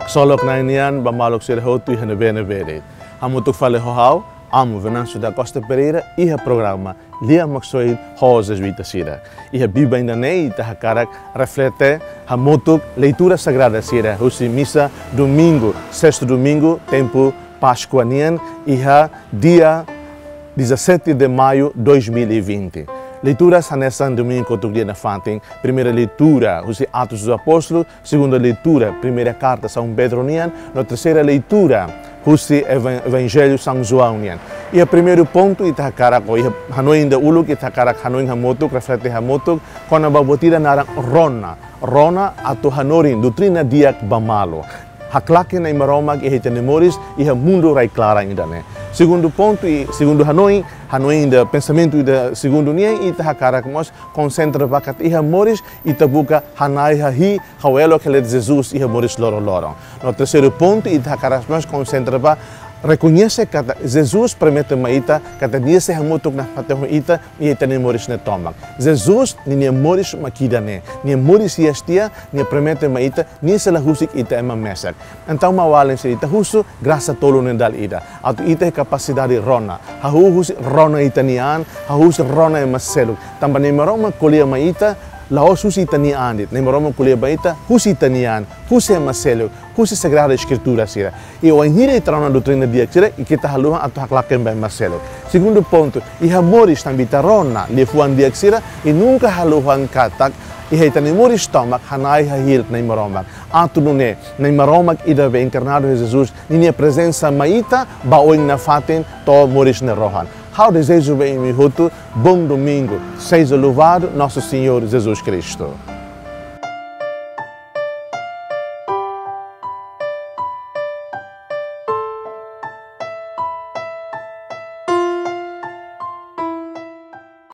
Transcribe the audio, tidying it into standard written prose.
Solok na inian, bamalok sila hotu e bene. Hamutuk fale hohau, amo Venâncio da Costa Pereira e o programa Lia Maxoid Rosas Vitasira. E a Bíblia ainda nem Tahakarak reflete a motuk leitura sagrada sira, husi missa domingo, sexto domingo, tempo pascuanian e a dia 17 de maio 2020. Leitura nessa domingo do dia na Fantin. Primeira leitura, os Atos dos Apóstolos. Segunda leitura, primeira carta São Pedro Nian. Na terceira leitura, os Evangelho São João Nian. E o primeiro ponto, Itakarak, Hanoi ainda uluk, Itakarak Hanoi Hamotuk, reflete Hamotuk, quando a babotira na Rona, ato Hanorin, doutrina diak bamalo. Haklake na imaromag e hetenemoris e o mundo rai clara ainda, né? Segundo ponto, segundo Hanoi ainda pensamento da segundo nia e tahakarak mos concentra bakat e amoris e tabuka hanai hahi hawelo que de Jesus e amoris loro. No terceiro ponto, e tahakarak mos concentra ba reconhece que Jesus promete maita que dia se hamutuk na paterro ita e tenemoris ne tomak. Jesus ni amoris makida ne, ni amoris yestia, ni promete maita, ni sela husik ita ema mesak. Então mawalen se ita husu graça tolo nendal ida. Atu ita capacidade rona. Hahu husi rona itanian, hahu husi rona emaselu. Tamba ni maroma kolia maita Laos husi itanian dit, ni maroma kolia maita husi itanian, husi emaselu. Husi Sagrada Escritura sira. E o anhira entra na doutrina diak sira e kita haluha atau haklaken bem Marcelo. Segundo ponto, e amoris também tarona le fuan diak sira e nunca haluhan katak e heitani moris tomak hanai hahil na maromak. Atu nune na maromak ida be encarnado de Jesus ni presença maita baoin na faten to moris na rohan. How desejo bem mi hotu, bom domingo. Seja louvado nosso Senhor Jesus Cristo.